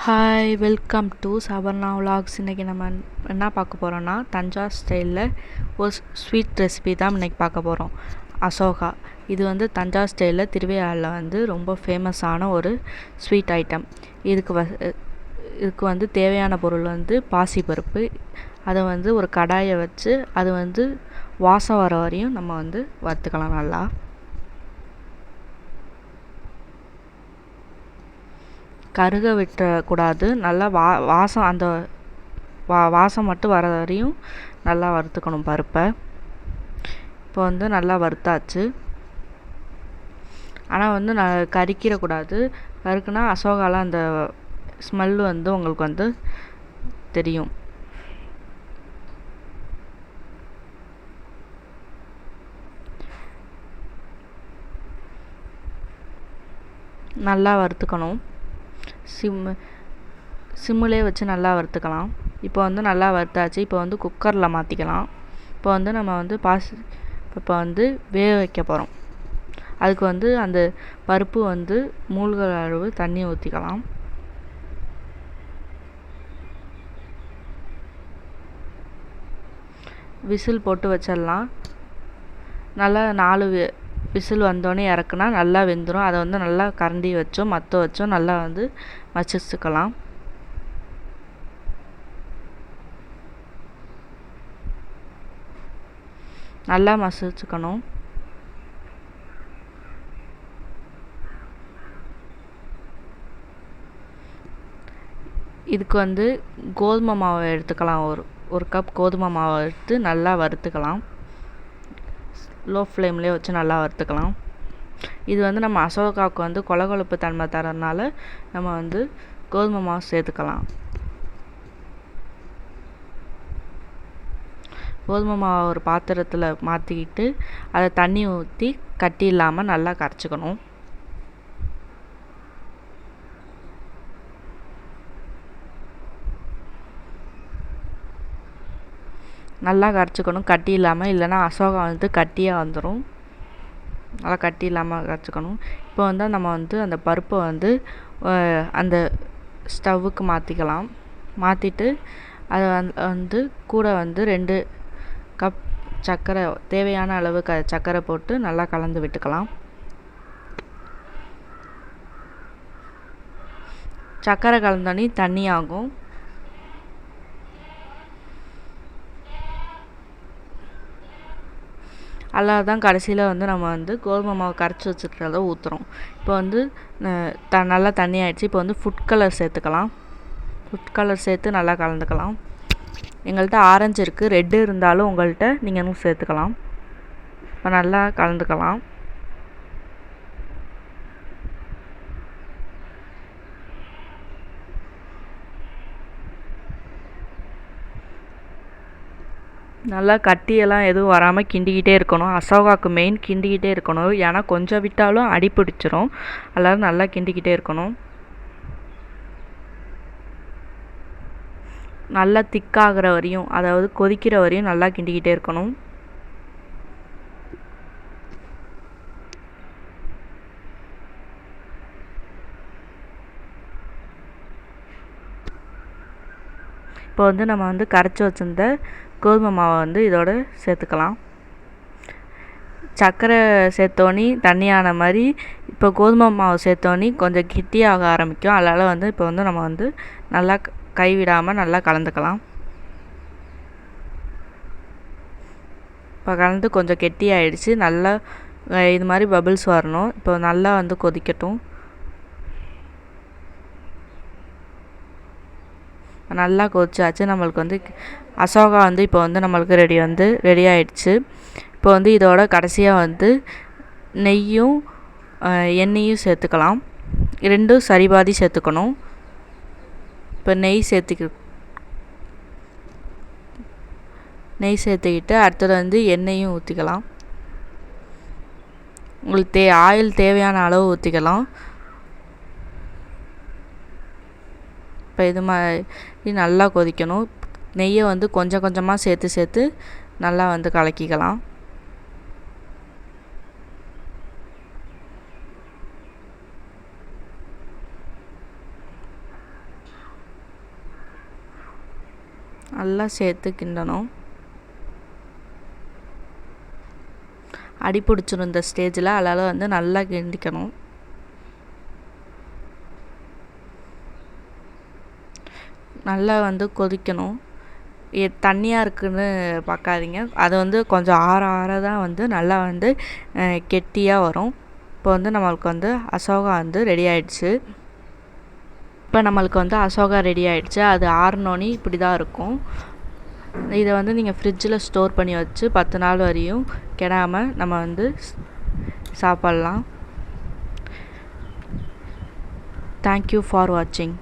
Hi welcome to savarna vlogs. இன்றைக்கி நம்ம என்ன பார்க்க போகிறோன்னா தஞ்சாவூர் ஸ்டைலில் ஒரு ஸ்வீட் ரெசிபி தான் இன்றைக்கி பார்க்க போகிறோம். அசோகா இது வந்து தஞ்சாவூர் ஸ்டைலில் திருவையாறில் வந்து ரொம்ப ஃபேமஸான ஒரு ஸ்வீட் ஐட்டம். இதுக்கு வந்து தேவையான பொருள் வந்து பாசிப்பருப்பு. அதை வந்து ஒரு கடாயை வச்சு அது வந்து வாசம் வர வரையும் நம்ம வந்து வறுத்துக்கலாம். நல்லா கருக விட்டுறக்கூடாது. நல்லா வாசம் அந்த வாசம் மட்டும் வர வரையும் நல்லா வறுத்துக்கணும் பருப்பை. இப்போ வந்து நல்லா வறுத்தாச்சு. ஆனால் வந்து கறிக்கிடக்கூடாது. கருக்குனா அசோகாலாம் அந்த ஸ்மெல் வந்து உங்களுக்கு வந்து தெரியும். நல்லா வறுத்துக்கணும். சிம்மிலே வச்சு நல்லா வறுத்துக்கலாம். இப்போ வந்து நல்லா வறுத்தாச்சு. இப்போ வந்து குக்கரில் மாற்றிக்கலாம். இப்போ வந்து நம்ம வந்து இப்போ வந்து வேக வைக்க போகிறோம். அதுக்கு வந்து அந்த பருப்பு வந்து மூழ்கிற அளவு தண்ணி ஊற்றிக்கலாம். விசில் போட்டு வச்சிடலாம். நல்லா 4 விசில் வந்தோடனே இறக்குனா நல்லா வெந்துடும். அதை வந்து நல்லா கரண்டி வச்சோ மற்ற வச்சோ நல்லா வந்து மசிச்சுக்கலாம். நல்லா மசிச்சுக்கணும். இதுக்கு வந்து கோதுமை மாவை எடுத்துக்கலாம். ஒரு கப் கோதுமை மாவை எடுத்து நல்லா வறுத்துக்கலாம். லோ ஃப்ளேம்லேயே வச்சு நல்லா வறுத்துக்கலாம். இது வந்து நம்ம அசோகாவுக்கு வந்து கொழகொழப்பு தன்மை தரதுனால நம்ம வந்து கோதுமை மாவு சேர்த்துக்கலாம். கோதுமை மாவை ஒரு பாத்திரத்தில் மாற்றிக்கிட்டு அதை தண்ணி ஊற்றி கட்டி இல்லாமல் நல்லா கரைச்சிக்கணும். நல்லா கரைச்சிக்கணும் கட்டி இல்லாமல், இல்லைன்னா அசோகா வந்து கட்டியாக வந்துடும். நல்லா கட்டி இல்லாமல் கரைச்சிக்கணும். இப்போ வந்து நம்ம வந்து அந்த பருப்பை வந்து அந்த ஸ்டவ்வுக்கு மாற்றிக்கலாம். மாற்றிட்டு அதை வந்து கூட வந்து 2 கப் சர்க்கரை, தேவையான அளவு சர்க்கரை போட்டு நல்லா கலந்து விட்டுக்கலாம். சர்க்கரை கலந்தோடனே தண்ணி ஆகும். அதில் தான் கடைசியில் வந்து நம்ம வந்து கோதுமை மாவு கரைச்சி வச்சுருக்கிறத ஊற்றுறோம். இப்போ வந்து நல்லா தண்ணி ஆகிடுச்சு. இப்போ வந்து ஃபுட் கலர் சேர்த்துக்கலாம். ஃபுட் கலர் சேர்த்து நல்லா கலந்துக்கலாம். எங்கள்கிட்ட ஆரஞ்சு இருக்குது, ரெட்டு இருந்தாலும் உங்கள்கிட்ட நீங்கள் இன்னும் சேர்த்துக்கலாம். இப்போ நல்லா கலந்துக்கலாம். நல்லா கட்டியெல்லாம் எதுவும் வராமல் கிண்டிக்கிட்டே இருக்கணும். அசோகாவுக்கு மெயின் கிண்டிக்கிட்டே இருக்கணும். ஏன்னா கொஞ்சம் விட்டாலும் அடி பிடிச்சிரும். அதனால் நல்லா கிண்டிக்கிட்டே இருக்கணும். நல்லா திக்காகிற வரையும், அதாவது கொதிக்கிற வரையும் நல்லா கிண்டிக்கிட்டே இருக்கணும். இப்போ வந்து நம்ம வந்து கரைச்சி வச்சிருந்த கோதுமை மாவை வந்து இதோட சேர்த்துக்கலாம். சர்க்கரை சேர்த்தோன்னே தண்ணியான மாதிரி இப்போ கோதுமை மாவு சேர்த்தோன்னே கொஞ்சம் கெட்டியாக ஆரம்பிக்கும். அதனால் வந்து இப்போ வந்து நம்ம வந்து நல்லா கைவிடாமல் நல்லா கலந்துக்கலாம். இப்போ கலந்து கொஞ்சம் கெட்டியாகிடுச்சு. நல்லா இது மாதிரி பபிள்ஸ் வரணும். இப்போ நல்லா வந்து கொதிக்கட்டும். நல்லா கொதிச்சாச்சு. நம்மளுக்கு வந்து அசோகா வந்து இப்போ வந்து நம்மளுக்கு ரெடி ஆகிடுச்சு. இப்போ வந்து இதோட கடைசியாக வந்து நெய்யும் எண்ணெயும் சேர்த்துக்கலாம். 2ம் சரிபாதி சேர்த்துக்கணும். இப்போ நெய் சேர்த்துக்கிட்டு அடுத்தது வந்து எண்ணெயும் ஊற்றிக்கலாம். உங்களுக்கு ஆயில் தேவையான அளவு ஊற்றிக்கலாம். இப்போ இது மாதிரி நல்லா கொதிக்கணும். நெய்யை வந்து கொஞ்சம் கொஞ்சமாக சேர்த்து நல்லா வந்து கலக்கிக்கலாம். நல்லா சேர்த்து கிண்டணும். அடி பிடிச்சிரும் இந்த ஸ்டேஜில், அதனால் வந்து நல்லா கிண்டிக்கணும். நல்லா வந்து கொதிக்கணும். தண்ணியாக இருக்குதுன்னு பார்க்காதீங்க, அது வந்து கொஞ்சம் ஆற ஆற தான் வந்து நல்லா வந்து கெட்டியாக வரும். இப்போ வந்து நம்மளுக்கு வந்து அசோகா வந்து ரெடி ஆகிடுச்சு. இப்போ நம்மளுக்கு வந்து அசோகா ரெடி ஆகிடுச்சு. அது ஆறினோன்னே இப்படி தான் இருக்கும். இதை வந்து நீங்கள் ஃப்ரிட்ஜில் ஸ்டோர் பண்ணி வச்சு 10 நாள் வரையும் கெடாமல் நம்ம வந்து சாப்பிட்லாம். தேங்க்யூ ஃபார் வாட்சிங்.